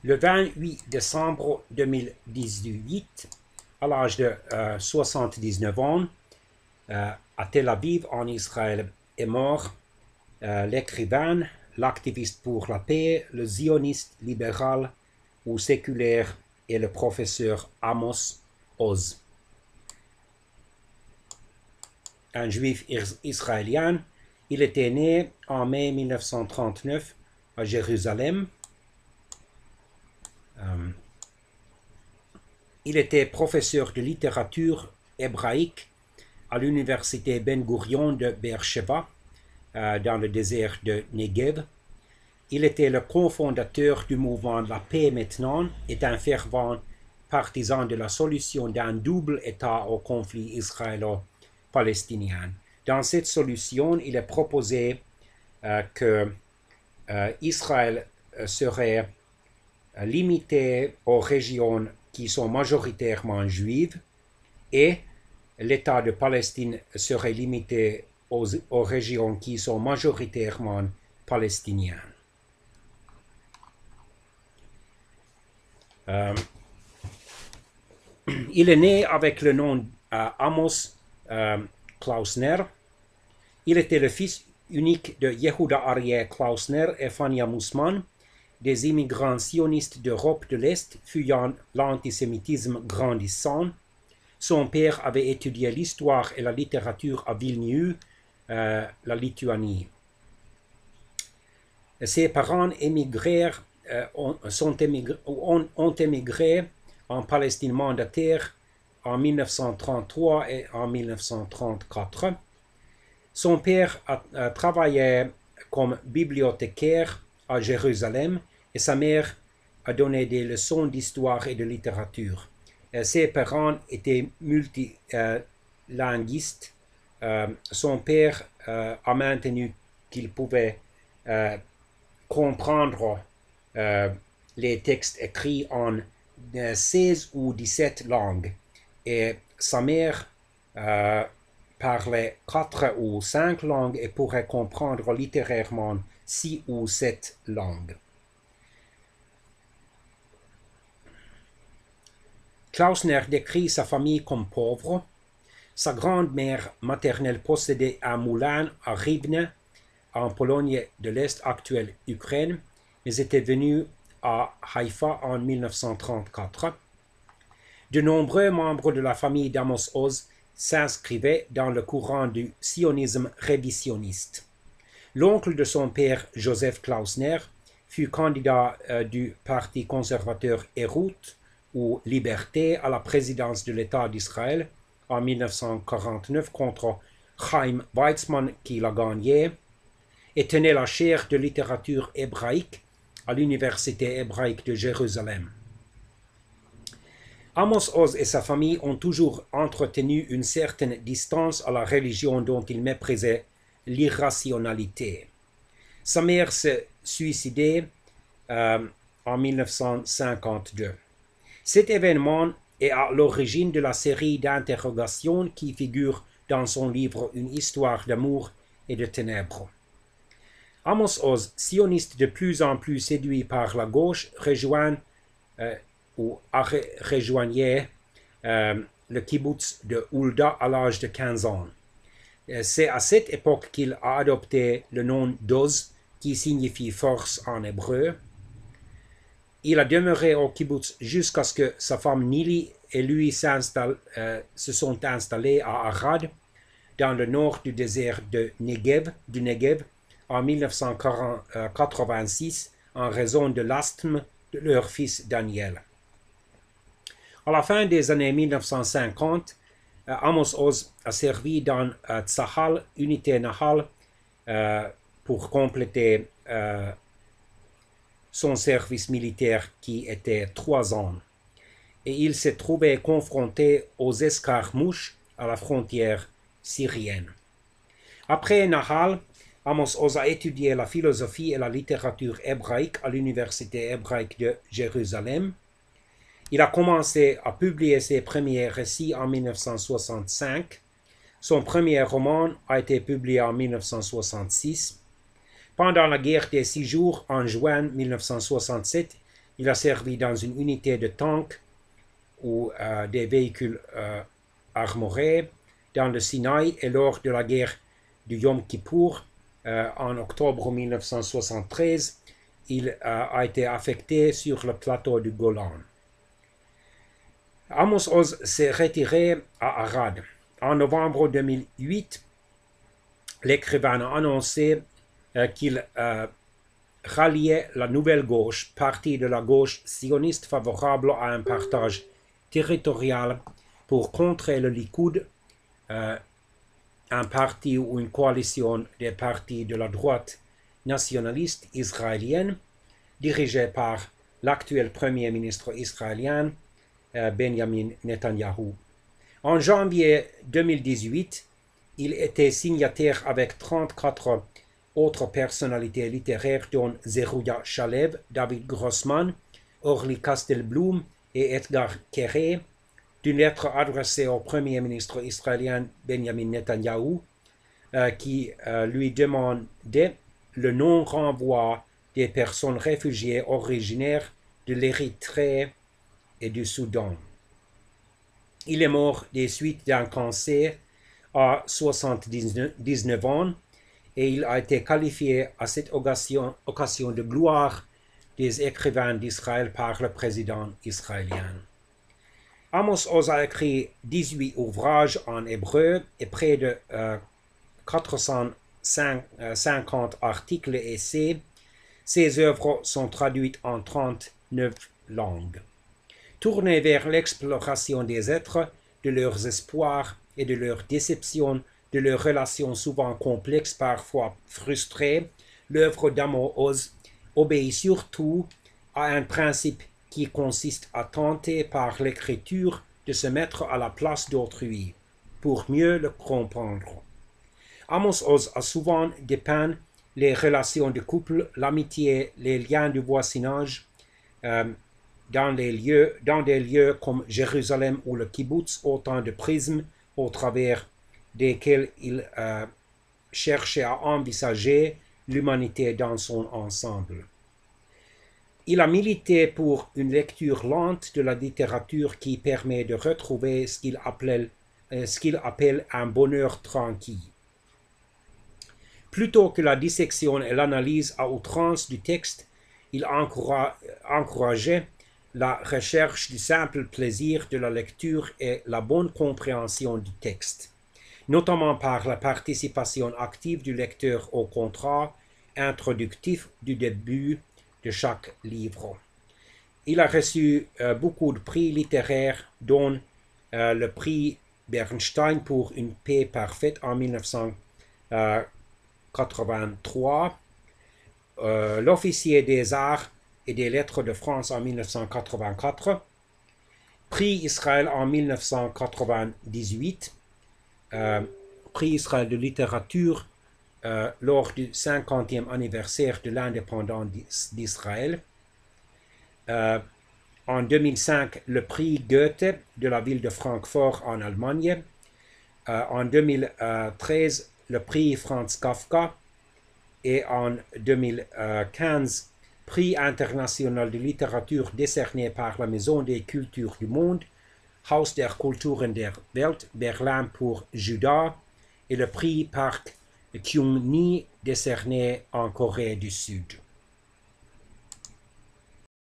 Le 28 décembre 2018, à l'âge de 79 ans, à Tel Aviv, en Israël, est mort l'écrivain, l'activiste pour la paix, le zioniste libéral ou séculaire et le professeur Amos Oz. Un juif israélien, il était né en mai 1939 à Jérusalem. Il était professeur de littérature hébraïque à l'université Ben Gurion de Beersheba, dans le désert de Negev. Il était le cofondateur du mouvement La Paix Maintenant et un fervent partisan de la solution d'un double État au conflit israélo-palestinien. Dans cette solution, il est proposé que Israël serait limité aux régions qui sont majoritairement juives et l'État de Palestine serait limité aux régions qui sont majoritairement palestiniennes. Il est né avec le nom Amos Klausner. Il était le fils unique de Yehuda Aryeh Klausner et Fania Musman, des immigrants sionistes d'Europe de l'Est fuyant l'antisémitisme grandissant. Son père avait étudié l'histoire et la littérature à Vilnius, la Lituanie. Ses parents ont émigré en Palestine mandataire en 1933 et en 1934. Son père a travaillé comme bibliothécaire à Jérusalem et sa mère a donné des leçons d'histoire et de littérature. Ses parents étaient multilinguistes. Son père a maintenu qu'il pouvait comprendre les textes écrits en 16 ou 17 langues. Et sa mère parlait 4 ou 5 langues et pourrait comprendre littérairement 6 ou 7 langues. Klausner décrit sa famille comme pauvre. Sa grand-mère maternelle possédait un moulin à Rivne, en Pologne de l'Est, actuelle Ukraine, mais était venue à Haïfa en 1934. De nombreux membres de la famille d'Amos Oz s'inscrivaient dans le courant du sionisme révisionniste. L'oncle de son père, Joseph Klausner, fut candidat du Parti conservateur Herut ou Liberté à la présidence de l'État d'Israël en 1949 contre Chaim Weizmann qui l'a gagné, et tenait la chaire de littérature hébraïque à l'Université hébraïque de Jérusalem. Amos Oz et sa famille ont toujours entretenu une certaine distance à la religion dont ils méprisaient l'irrationalité. Sa mère s'est suicidée en 1952. Cet événement est à l'origine de la série d'interrogations qui figure dans son livre Une histoire d'amour et de ténèbres. Amos Oz, sioniste de plus en plus séduit par la gauche, rejoignait le kibbutz de Hulda à l'âge de 15 ans. C'est à cette époque qu'il a adopté le nom d'Oz, qui signifie force en hébreu. Il a demeuré au kibbutz jusqu'à ce que sa femme Nili et lui se sont installés à Arad, dans le nord du désert du Negev, en 1986, en raison de l'asthme de leur fils Daniel. À la fin des années 1950, Amos Oz a servi dans Tzahal, unité Nahal, pour compléter son service militaire qui était 3 ans. Et il s'est trouvé confronté aux escarmouches à la frontière syrienne. Après Nahal, Amos Oz a étudié la philosophie et la littérature hébraïque à l'Université hébraïque de Jérusalem. Il a commencé à publier ses premiers récits en 1965. Son premier roman a été publié en 1966. Pendant la guerre des 6 jours, en juin 1967, Il a servi dans une unité de tank ou des véhicules armorés dans le Sinaï et lors de la guerre du Yom Kippour en octobre 1973. Il a été affecté sur le plateau du Golan. Amos Oz s'est retiré à Arad. En novembre 2008, l'écrivain a annoncé qu'il ralliait la Nouvelle Gauche, parti de la gauche sioniste favorable à un partage territorial pour contrer le Likoud, un parti ou une coalition des partis de la droite nationaliste israélienne, dirigée par l'actuel Premier ministre israélien Benjamin Netanyahu. En janvier 2018, il était signataire avec 34 autres personnalités littéraires dont Zeruya Shalev, David Grossman, Orly Castelblum et Edgar Keret, d'une lettre adressée au Premier ministre israélien Benjamin Netanyahu qui lui demandait le non-renvoi des personnes réfugiées originaires de l'Érythrée et du Soudan. Il est mort des suites d'un cancer à 79 ans et il a été qualifié à cette occasion de gloire des écrivains d'Israël par le président israélien. Amos Oz a écrit 18 ouvrages en hébreu et près de 450 articles et essais. Ses œuvres sont traduites en 39 langues. Tournées vers l'exploration des êtres, de leurs espoirs et de leurs déceptions, de leurs relations souvent complexes, parfois frustrées, l'œuvre d'Amos Oz obéit surtout à un principe qui consiste à tenter par l'écriture de se mettre à la place d'autrui pour mieux le comprendre. Amos Oz a souvent dépeint les relations de couple, l'amitié, les liens de voisinage dans des lieux comme Jérusalem ou le kibbutz, autant de prismes au travers desquels il cherchait à envisager l'humanité dans son ensemble. Il a milité pour une lecture lente de la littérature qui permet de retrouver ce qu'il appelle un bonheur tranquille. Plutôt que la dissection et l'analyse à outrance du texte, il encourageait la recherche du simple plaisir de la lecture et la bonne compréhension du texte, notamment par la participation active du lecteur au contrat introductif du début de chaque livre. Il a reçu beaucoup de prix littéraires, dont le prix Bernstein pour une paix parfaite en 1983, l'officier des arts et des lettres de France en 1984, prix Israël en 1998, prix Israël de littérature lors du 50e anniversaire de l'indépendance d'Israël. En 2005, le prix Goethe de la ville de Francfort en Allemagne. En 2013, le prix Franz Kafka. Et en 2015, prix international de littérature décerné par la Maison des Cultures du Monde, Haus der Kulturen der Welt, Berlin pour Judas, et le prix Park Kyung-ni décerné en Corée du Sud.